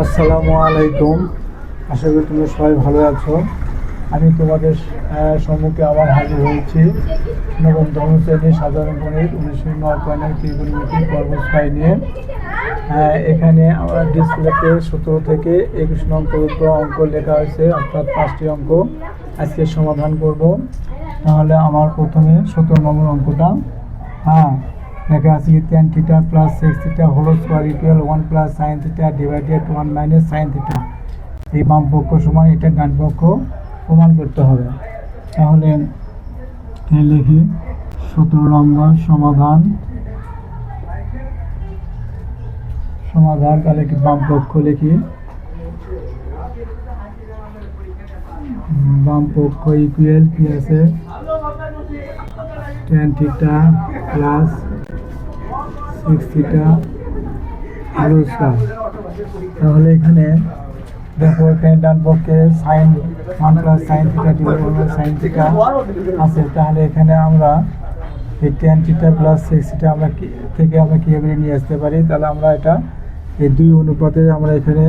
আসসালামু আলাইকুম। আশা করি তোমরা সবাই ভালো আছো। আমি তোমাদের সম্মুখে আবার হাজির হয়েছি নবম দশম শ্রেণীর সাধারণ গণিত 1909 পয়েন্টের ত্রিকোণমিতি পর্ব 6 নিয়ে। এখানে আমরা ডিসপ্লেতে 17 থেকে 21 নং পর্যন্ত অঙ্ক লেখা হয়েছে, অর্থাৎ 5টি অঙ্ক আজকে সমাধান করব। তাহলে আমার প্রথমে 17 নম্বর অঙ্কটা লেখা আছে tan θ plus 6 θ whole square equal 1 plus sin θ divided 1 minus sin θ। এই বাম পক্ষ সমান এটা ডান পক্ষ প্রমাণ করতে হবে। তাহলে লিখি 17 নম্বর সমাধান। তাহলে কি বাম পক্ষ লিখি, বাম পক্ষ ইকুয়াল কি আছে tan θ প্লাস 6 θ হোল স্কয়ার। তাহলে এখানে দেখো এখানে ডান পক্ষে sin 1 plus sin θ divided sin θ আছে। তাহলে এখানে আমরা এই tan θ প্লাস 6 θ আমরা কিভাবে নিয়ে আসতে পারি? তাহলে আমরা এটা এই দুই অনুপাতে আমরা এখানে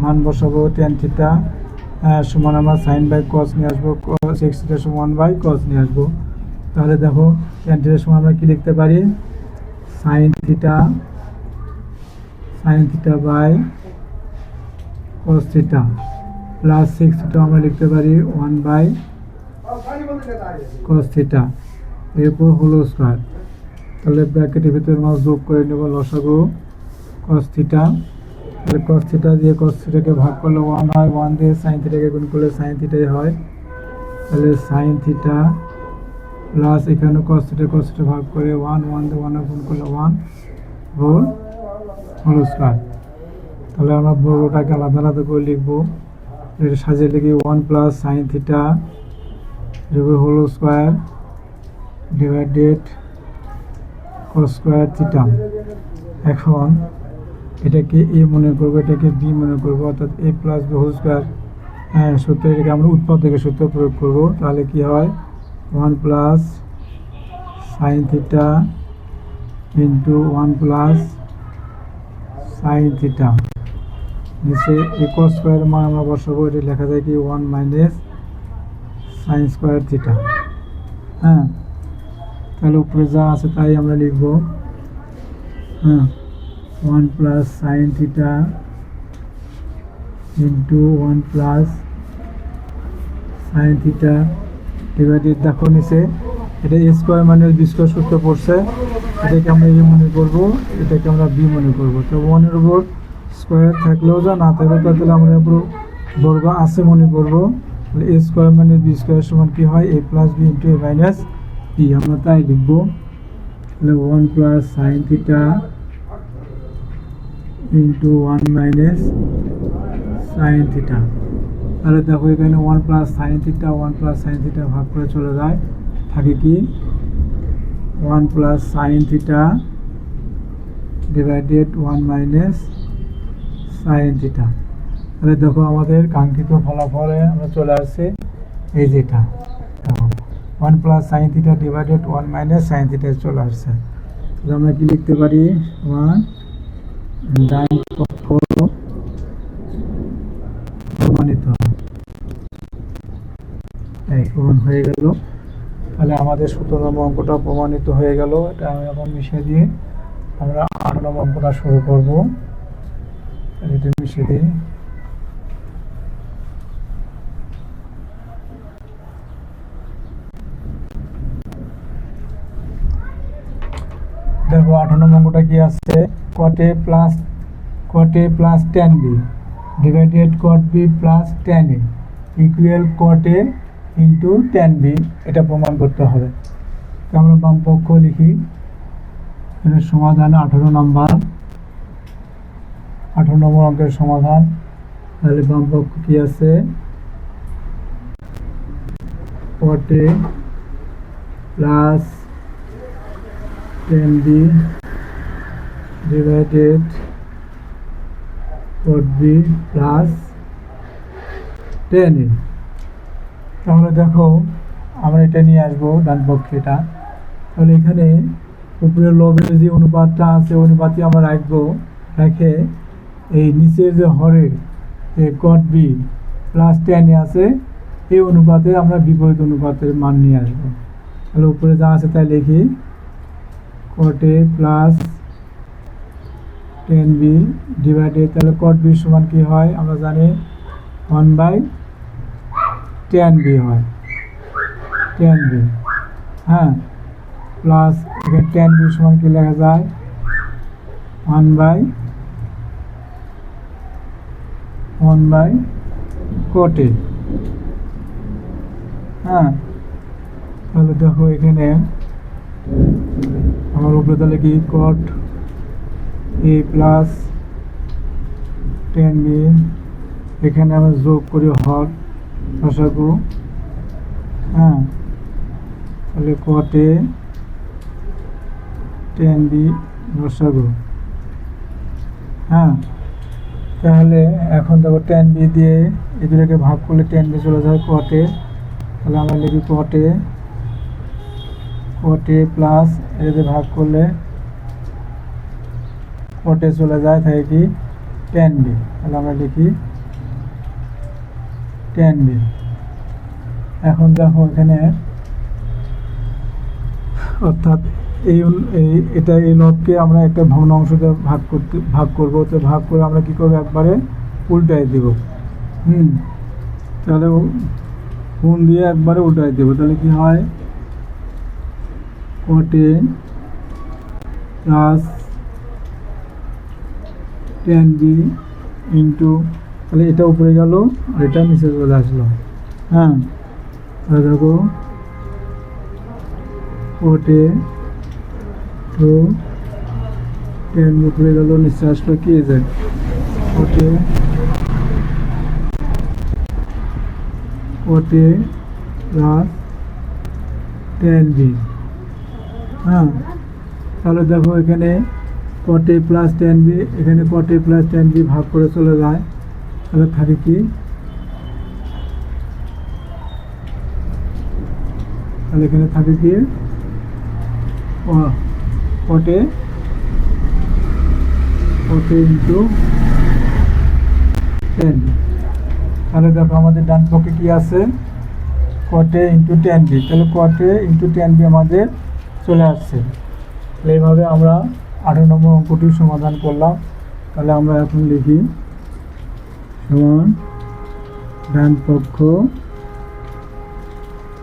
মান বসাবো। tan θ সমান আমরা sin বাই cos নিয়ে আসবো, 6 θ সমান বাই cos নিয়ে আসবো। তাহলে দেখো tan θ সমান আমরা কি লিখতে পারি? sin θ বাই cos θ প্লাস 6 θ আমরা লিখতে পারি 1 বাই cos θ এরপর হোল স্কয়ার। তাহলে ব্র্যাকেটের ভিতরে আমরা যোগ করে নেব লসাগু cos θ। তাহলে cos θ দিয়ে cos θ কে ভাগ করলে 1 হয়, 1 দিয়ে sin θ কে গুণ করলে sin θ হয়। তাহলে sin θ প্লাস এখানে cos θ ভাগ করে 1 দিয়ে 1 গুণ করলে 1 হোল স্কয়ার। তাহলে আমরা বর্গটাকে আলাদা আলাদা করে লিখবো। এটা সাজিয়ে লিখি 1 plus sin θ whole square divided cos square θ। এখন এটাকে a মনে করবো, এটাকে b মনে করবো, অর্থাৎ a plus b whole square সূত্র, এটাকে আমরা উৎপাদ থেকে সূত্র প্রয়োগ করবো। তাহলে কি হয় 1 plus sin θ into 1 plus sin θ নিচে এই cos স্কয়ার মান আমরা বসাবো। এটা লেখা যায় কি 1 মাইনাস sin স্কয়ার θ। তাহলে উপরে যা আছে তাই আমরা লিখবো। 1 plus sin θ into 1 plus sin θ divided, দেখো নিচে এটা a square minus b square সূত্র পড়ছে। এটাকে আমরা a মনে করবো, এটাকে আমরা b মনে করবো। তো 1 এর উপর স্কয়ার থাকলেও যা না থাকলেও তাহলে আমরা উপর বর্গ আছে মনে করবো। তাহলে a square minus b square সমান কি হয়? a plus b into a minus b, আমরা তাই লিখবো। তাহলে 1 plus sin θ into 1 minus sin θ। তাহলে দেখো এখানে 1 প্লাস sin θ 1 প্লাস sin θ ভাগ করে চলে যায়, থাকে কি 1 plus sin θ divided 1 minus sin θ। তাহলে দেখো আমাদের কাঙ্ক্ষিত ফলাফলে আমরা চলে আসছে এই যেটা 1 plus sin θ divided 1 minus sin θ চলে আসছে। তাহলে আমরা কি লিখতে পারি? 1 ডান পক্ষ প্রমাণিত হয়ে গেল। তাহলে আমাদের 17 নম্বর অঙ্কটা প্রমাণিত হয়ে গেল। এটা আমি এখন মিশিয়ে দিয়ে আমরা 18 নম্বর অঙ্কটা শুরু করবো। এটা মিশিয়ে দিই। দেখো 18 নম্বর অঙ্কটা কি আছে? cot a plus tan b divided cot b plus tan a equal cot a into tan b, এটা প্রমাণ করতে হবে। তো আমরা বাম পক্ষ লিখি, এর সমাধান 18 নম্বর অঙ্কের সমাধান। তাহলে বাম পক্ষ কি আছে? cot a plus tan b divided cot b plus tan a। তাহলে দেখো আমরা এটা নিয়ে আসবো ডান পক্ষে এটা। তাহলে এখানে উপরে লবের যে অনুপাতটা আছে অনুপাতই আমরা রাখবো, রেখে এই নিচের যে হরের কট বি প্লাস টেনে আছে এই অনুপাতে আমরা বিপরীত অনুপাতের মান নিয়ে আসবো। তাহলে উপরে যা আছে তাই লিখি, কট A plus ten B divided, তাহলে কট বি সমান কি হয় আমরা জানি 1/10 বি হয়, 10 বি, হ্যাঁ, প্লাস এখানে 10 বি সমান কি লেখা যায় 1/1 কট এ, হ্যাঁ। তাহলে দেখো এখানে আমার উপরে তাহলে কি কট এ প্লাস 10 বি, এখানে আমরা যোগ করি হর লসাগু, হ্যাঁ, তাহলে কট এ 10 বি লসাগু, হ্যাঁ। তাহলে এখন দেখো 10 বি দিয়ে এগুলোকে ভাগ করলে 10 বি চলে যায় কট এ, তাহলে আমরা লিখি কট এ প্লাস এদের ভাগ করলে কট এ চলে যায়, থাকে কি 10 বি, তাহলে আমরা লিখি 10 বি। এখন দেখো এখানে অর্থাৎ এটা এই লবকে আমরা একটা ভগ্নাংশতে ভাগ করবো, তো ভাগ করে আমরা কি করবো একবারে উল্টাই দিব, তাহলে গুণ দিয়ে একবারে উল্টাই দেবো, তাহলে কি হয় কট এ প্লাস 10 বি ইন্টু, তাহলে এটা উপরে গেল আর এটা নিচে চলে আসলো, হ্যাঁ। তাহলে দেখো কট এ টু 10 বি উপরে গেল নিচে আসলো কি যায় কট এ প্লাস 10 বি, হ্যাঁ। তাহলে দেখো এখানে কট এ প্লাস 10 বি, এখানে কট এ প্লাস 10 বি ভাগ করে চলে যায়, তাহলে থাকে কি, তাহলে এখানে থাকে কি কট এ ইন্টু 10 বি। তাহলে দেখো আমাদের ডান পক্ষে কি আছে কট এ ইন্টু 10 বি, তাহলে কট এ ইন্টু 10 বি আমাদের চলে আসছে। তাহলে এইভাবে আমরা 18 নম্বর অঙ্কটির সমাধান করলাম। তাহলে আমরা এখন লিখি সমান ডান পক্ষ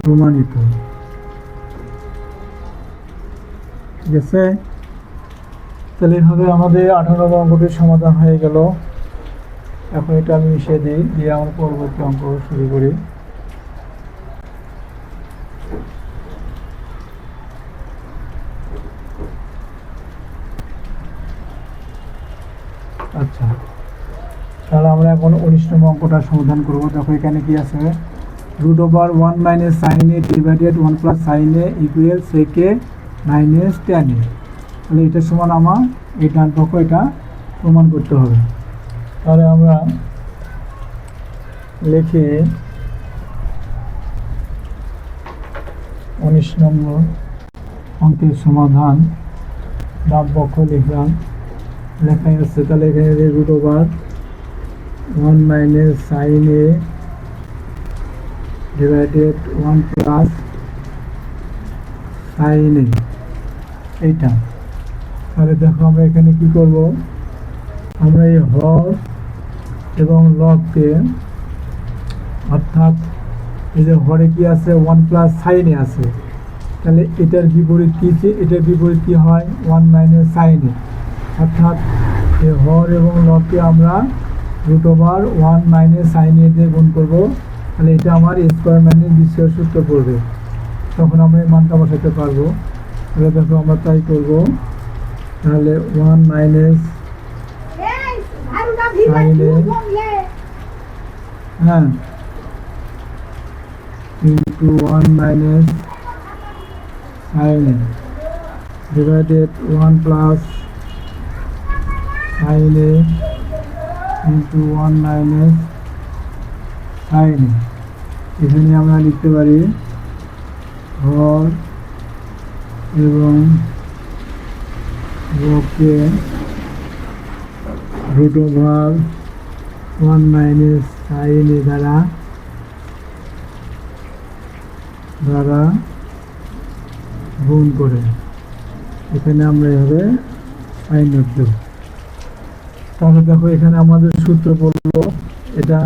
প্রমাণিত, ঠিক আছে। তাহলে এইভাবে আমাদের 18 নম্বর অঙ্কটির সমাধান হয়ে গেল। এখন এটা আমি মিশিয়ে দিই, দিয়ে আমরা পরবর্তী অঙ্ক শুরু করি। আচ্ছা, তাহলে আমরা এখন 19 নম্বর অঙ্কটা সমাধান করবো। দেখো এখানে কি আছে, √1 - sin a divided 1 + sin a equal sec a - tan a। তাহলে এটা সমান আমার এই ডান পক্ষ এটা প্রমাণ করতে হবে। তাহলে আমরা লিখি 19 নম্বর অঙ্কের সমাধান, ডান পক্ষ লিখলাম, লেখাই আছে। তাহলে এখানে √1 - sin a divided 1 + sin a, এইটা। তাহলে দেখো আমরা এখানে কি করব, আমরা এই হর এবং লগকে, অর্থাৎ এই যে হরে কি আছে 1 + sin a আছে, তাহলে এটার বিপরীত কি, এটার বিপরীত কি হয় 1 - sin a, অর্থাৎ এই হর এবং লগকে আমরা √1 - sin a দিয়ে গুণ করবো, তাহলে এটা আমার স্কোয়ার মানে বিস্কোয়ার সূত্র পড়বে, তখন আমরা এই মানটা বসাতে পারবো। তাহলে দেখো আমরা তাই করব। তাহলে 1 - sin a, হ্যাঁ, into 1 - sin a divided 1 + sin a into 1 - sin a। এখানে আমরা লিখতে পারি হর এবং লগকে রুট ওভার 1 মাইনাস সাইন এ দ্বারা গুণ করে এখানে আমরা এভাবে সাইন নোট দেব। তাহলে দেখো এখানে আমাদের সূত্র পড়লো, এটা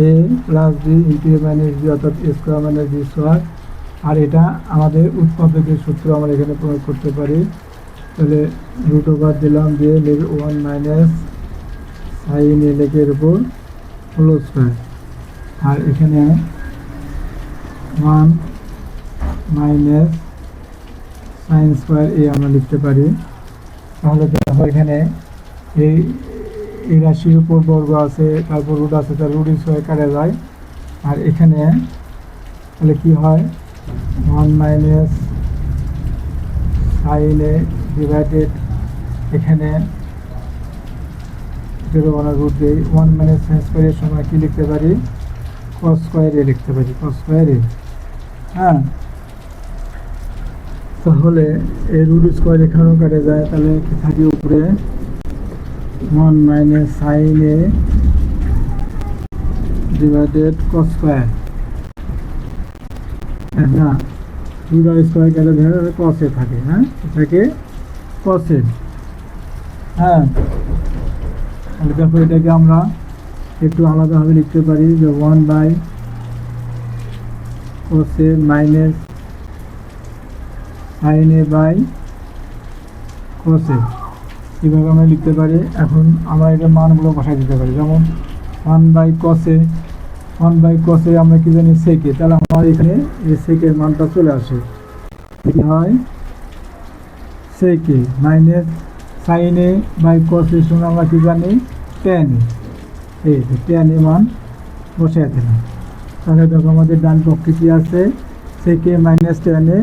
এ প্লাস বি ইন্টু এ মাইনাস বি, অর্থাৎ এ স্কোয়ার মাইনাস বি স্কোয়ার। আর এটা আমাদের উৎপাদকের সূত্র আমরা এখানে প্রয়োগ করতে পারি। তাহলে রুট ওভার দিলাম, দিয়ে 1 মাইনাস সাইন এ লেখের উপর হোল স্কোয়ার, আর এখানে 1 মাইনাস সাইন স্কোয়ার এ আমরা লিখতে পারি। তাহলে দেখো এখানে এই রাশির উপর বর্গ আছে, তারপর রুট আছে, তার রুট স্কোয়ার কাটা যায়। আর এখানে তাহলে কি হয়, 1 মাইনাস সাইন এ ডিভাইডেড এখানে রুট দিই 1 মাইনাস সাইন স্কোয়ারের সময় কি লিখতে পারি, কস স্কোয়ার এ লিখতে পারি, কস স্কোয়ার এ। হ্যাঁ, তাহলে এই রুট স্কোয়ার এখানেও কাটে যায়, তাহলে কি থাকে উপরে 1 মাইনাস সাইন এ ডিভাইডেড কস স্কোয়ার। না, রুট স্কোয়ার কেটে যায় কসে থাকে। হ্যাঁ, এটাকে কসে। হ্যাঁ, তাহলে দেখো এটাকে আমরা একটু আলাদাভাবে লিখতে পারি যে 1 by cos A minus sine A by cos A, কীভাবে আমরা লিখতে পারি। এখন আমরা এটার মানগুলো বসাই দিতে পারি, যেমন 1 বাই কসে আমরা কি জানি সেকে, তাহলে আমার এখানে এই সেকের মানটা চলে আসে, কি হয় সেকে মাইনাস সাইন এ বাই কসের সঙ্গে আমরা কি জানি টেন এ, টেন এ মান বসাই দিলাম। তাহলে দেখো আমাদের ডান পক্ষে কি আছে, সেকে মাইনাস টেন এ,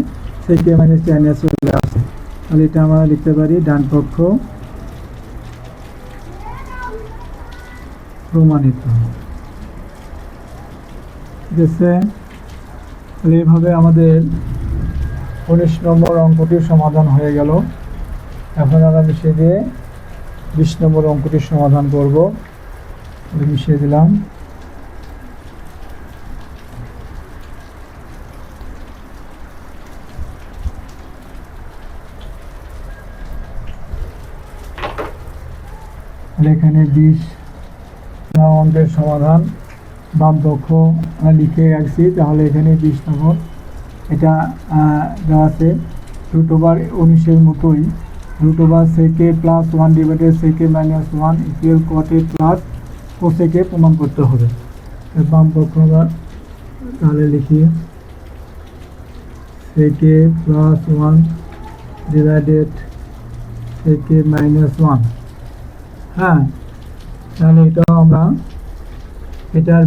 সেকে মাইনাস টেন এ চলে আসে। তাহলে এটা আমরা লিখতে পারি ডান পক্ষ প্রমাণিত। ঠিক আছে, তাহলে এইভাবে আমাদের 19 নম্বর অঙ্কটির সমাধান হয়ে গেল। এখন আমরা মিশিয়ে দিয়ে 20 নম্বর অঙ্কটির সমাধান করব। মিশিয়ে দিলাম। এখানে 20 অঙ্কের সমাধান বাম পক্ষ লিখে রাখছি। তাহলে এখানে 20 নম্বর এটা দেওয়া আছে রুট ওভার 19-এর মতোই, root over sec plus 1 divided sec minus 1 equal cot A plus cosec প্রমাণ করতে হবে। বাম পক্ষ আমরা তাহলে লিখি সেকে প্লাস 1 ডিভাইডেড সেকে মাইনাস 1। হ্যাঁ, তাহলে এটাও আমরা এটার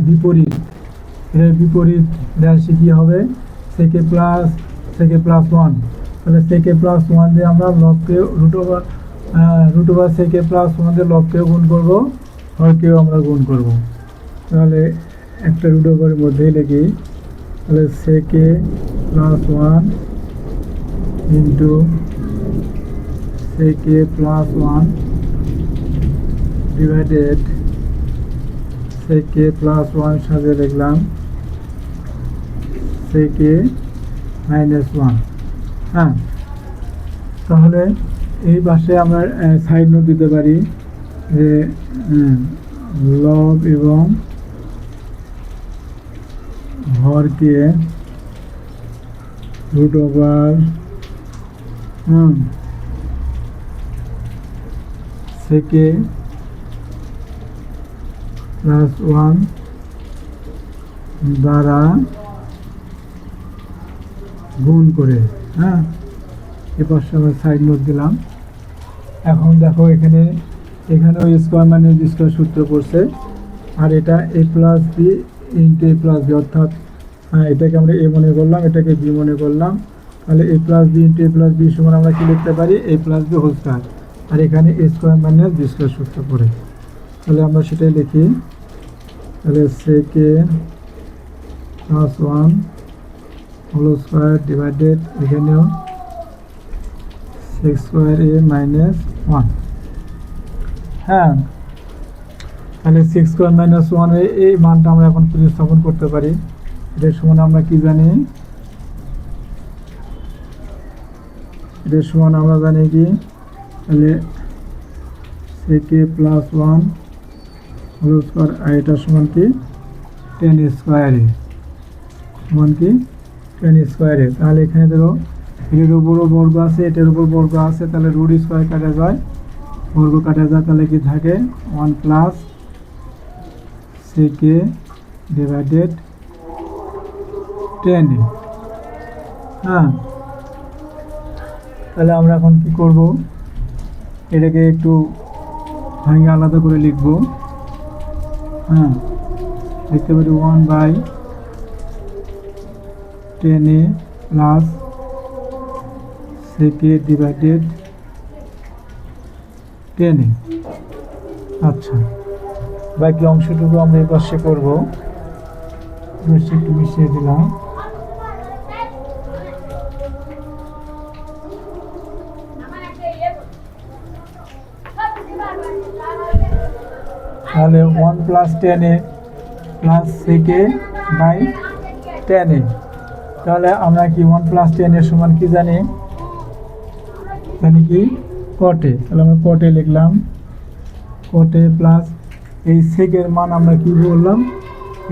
বিপরীত রাশি কী হবে, সেকে প্লাস 1। তাহলে সেকে প্লাস 1 দিয়ে আমরা লবকে রুট ওভার সেকে প্লাস 1 দিয়ে লবকেও গুণ করবো, হরকেও আমরা গুণ করব। তাহলে একটা রুট ওভারের মধ্যেই লিখি, তাহলে সেকে প্লাস 1 ইন্টু সেকে প্লাস 1 ডিভাইডেড সেকে প্লাস 1 সাথে লিখলাম সেকে মাইনাস 1। হ্যাঁ, তাহলে এই পাশে আমরা সাইড নোট দিতে পারি যে লব এবং হরকে রুট ওভার সেকে প্লাস 1 দ্বারা গুণ করে। হ্যাঁ, এ পাশে আমরা সাইড নোট দিলাম। এখন দেখো এখানেও স্কোয়ার মাইনাস বি স্কোয়ার সূত্র পড়ছে, আর এটা এ প্লাস বি ইন্টু এ প্লাস বি, অর্থাৎ এটাকে আমরা এ মনে করলাম, এটাকে বি মনে করলাম। তাহলে এ প্লাস বি ইন্টু এ প্লাস বি সমান আমরা কি লিখতে পারি, এ প্লাস বি হোল স্কোয়ার। আর এখানে এ স্কোয়ার মাইনাস বি স্কোয়ার সূত্র পড়ে, তাহলে আমরা সেটাই লিখি। তাহলে সেকে প্লাস 1 হোল স্কোয়ার ডিভাইডেড এখানেও সেক স্কোয়ার এ মাইনাস 1। হ্যাঁ, তাহলে 6² - 1 এই মানটা আমরা এখন প্রতিস্থাপন করতে পারি। এটার সমান আমরা কি জানি, এটার সমান আমরা জানি কি, তাহলে sec a + 1 হোল স্কয়ার, আর এটার সমান কি 10 স্কয়ারে, সমান কি 10 স্কয়ারে। তাহলে এখানে ধরো এটার উপরও বর্গ আছে, এটার উপর বর্গ আছে, তাহলে রুট স্কয়ার কাটা যায়, বর্গ কাটা যায়, তাহলে কি থাকে 1 + sec a / 10। হ্যাঁ, তাহলে আমরা এখন কি করব, এটাকে একটু ভাঙে আলাদা করে লিখব। হ্যাঁ, লিখতে পারি 1/10a + sec a / 10a। আচ্ছা, বাকি অংশটুকু আমরা এই পাশে করবো, একটু মিশিয়ে দিলাম। তাহলে 1 + 10a + sec a / 10a। তাহলে আমরা কি 1 + 10 এর সমান কি জানি, জানি কি cot a। তাহলে আমরা cot a লিখলাম, cot a প্লাস এই sec এর মান আমরা কি বললাম,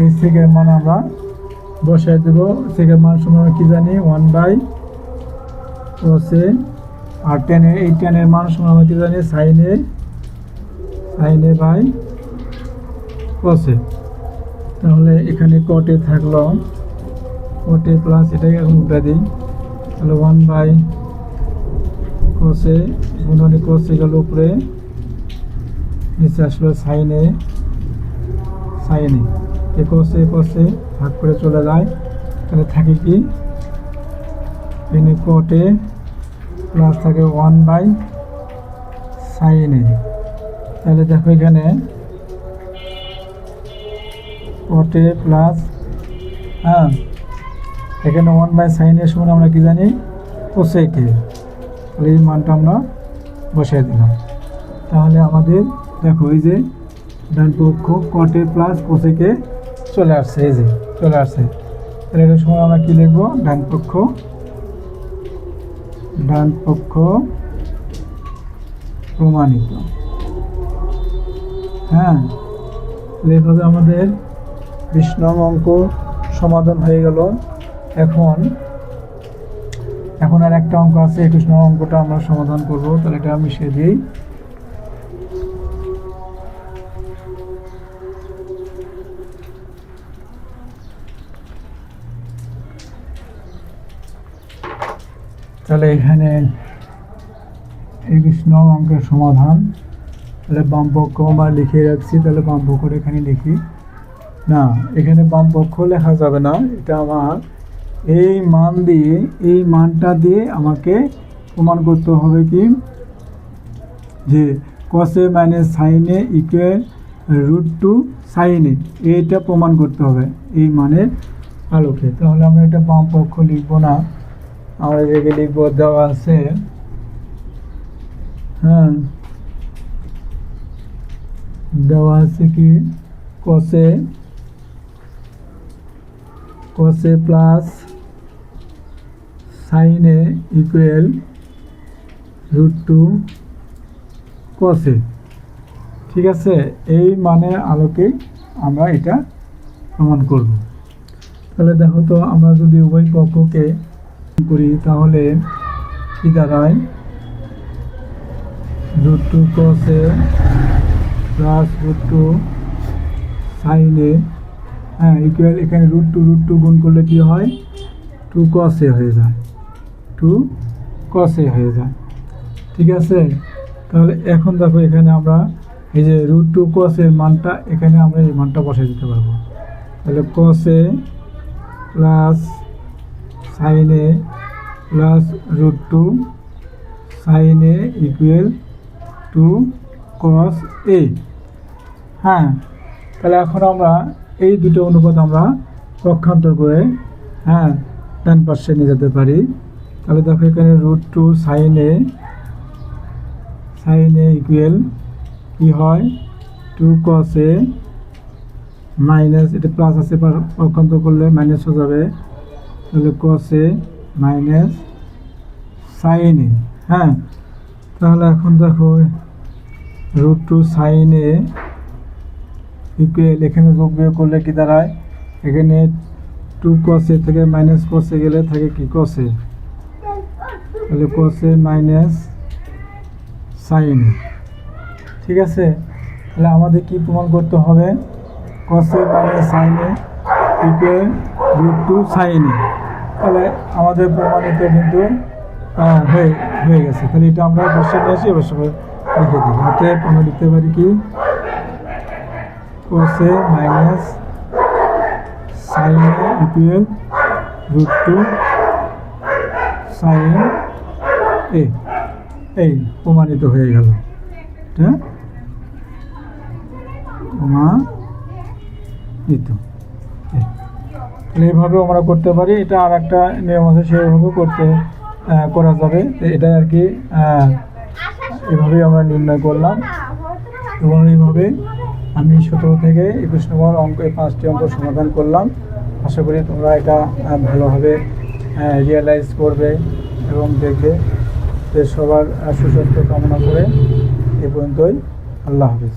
এই sec এর মান আমরা বসাই দেব। sec এর মান সমান কি জানি 1/cos a, আর 10 এর এই 10 এর মান সমান আমরা কি জানি sin a / cos a। তাহলে এখানে cot a থাকলো, cot a প্লাস এটাকে এখন উল্টা দিই, তাহলে 1/cos a গুণন cos a গেল উপরে, নিচে আসলো sin a cos a ভাগ করে চলে যায়, তাহলে থাকে কি এখানে cot a প্লাস থাকে 1/sin a। তাহলে দেখো এখানে cot a প্লাস, হ্যাঁ, এখানে 1/sin a সমান আমরা কি জানি cosec a। তাহলে এই মানটা আমরা বসাই দিলাম। তাহলে আমাদের দেখো এই যে ডান পক্ষ cot a plus cosec a চলে আসছে, এই যে চলে আসছে। তাহলে এটার সময় আমরা কি লিখবো, ডান পক্ষ প্রমাণিত। হ্যাঁ, এইভাবে আমাদের 20 নং অঙ্ক সমাধান হয়ে গেল। এখন আর একটা অঙ্ক আছে, 21 নং অঙ্কটা আমরা সমাধান করব। তাহলে এটা আমি মিশিয়ে দিই। তাহলে এখানে 21 নং অঙ্কের সমাধান, তাহলে বাম পক্ষ আমরা লিখে রাখছি, তাহলে বাম পক্ষটা এখানে লিখি না, এখানে বাম পক্ষ লেখা যাবে না, এটা আমার এই মান দিয়ে, এই মানটা দিয়ে আমাকে প্রমাণ করতে হবে কি যে cos a - sin a = √2 sin a, এইটা প্রমাণ করতে হবে এই মানের আলোকে। তাহলে আমরা এটা বাম পক্ষ লিখবো না, আমরা এদিকে লিখবো, দেওয়া আছে, হ্যাঁ, দেওয়া আছে কি cos a plus sin a = √2 cos a। ঠিক আছে, এই মানের আলোকে আমরা এটা প্রমাণ করব। তাহলে দেখো তো, আমরা যদি উভয় পক্ষকে করি তাহলে কি দাঁড়ায়, √2 cos a plus √2 sin a, হ্যাঁ, ইকুয়াল, এখানে √2 গুণ করলে কি হয় 2 cos a হয়ে যায়, 2 cos a হয়ে যায়। ঠিক আছে, তাহলে এখন দেখো এখানে আমরা এই যে √2 cos a এর মানটা, এখানে আমরা এই মানটা বসাই দিতে পারবো। তাহলে cos a plus sin a plus √2 sin a = 2 cos a। হ্যাঁ, তাহলে এখন আমরা এই দুটো অনুপাত আমরা পক্ষান্তর করে, হ্যাঁ, ডান পাশে নিয়ে যেতে পারি। তাহলে দেখো এখানে √2 sin a = কি হয় 2 cos a মাইনাস, এটা প্লাস আছে পক্ষান্তর করলে মাইনাস হয়ে যাবে, তাহলে cos a minus sin a। হ্যাঁ, তাহলে এখন দেখো √2 sin a ইকুয়াল, এখানে যোগ বিয়োগ করলে কি দাঁড়ায়, এখানে 2 cos a থেকে মাইনাস cos a গেলে থাকে কি cos a, তাহলে cos a minus sin a। ঠিক আছে, তাহলে আমাদের কি প্রমাণ করতে হবে, cos a minus sin a equal √2 sin a। তাহলে আমাদের প্রমাণিত কিন্তু হয়ে গেছে। তাহলে এটা আমরা বসে নিয়ে আসি, অবশ্য লিখে দিই। অতএব আমরা লিখতে পারি কি cos a minus sin a equal √2 sin a। এই প্রমাণিত হয়ে গেল, এটা প্রমাণিত। তাহলে এইভাবেও আমরা করতে পারি, এটা আর একটা নিয়ম আছে, সেইভাবেও করা যাবে। এটাই আর কি, এভাবেই আমরা নির্ণয় করলাম এবং এইভাবে আমি 17 থেকে 21 নম্বর অঙ্ক, এই 5টি অঙ্ক সমাধান করলাম। আশা করি তোমরা এটা ভালোভাবে রিয়েলাইজ করবে এবং দেখবে। সবার সুস্বাস্থ্য কামনা করে এ পর্যন্তই। আল্লাহ হাফিজ।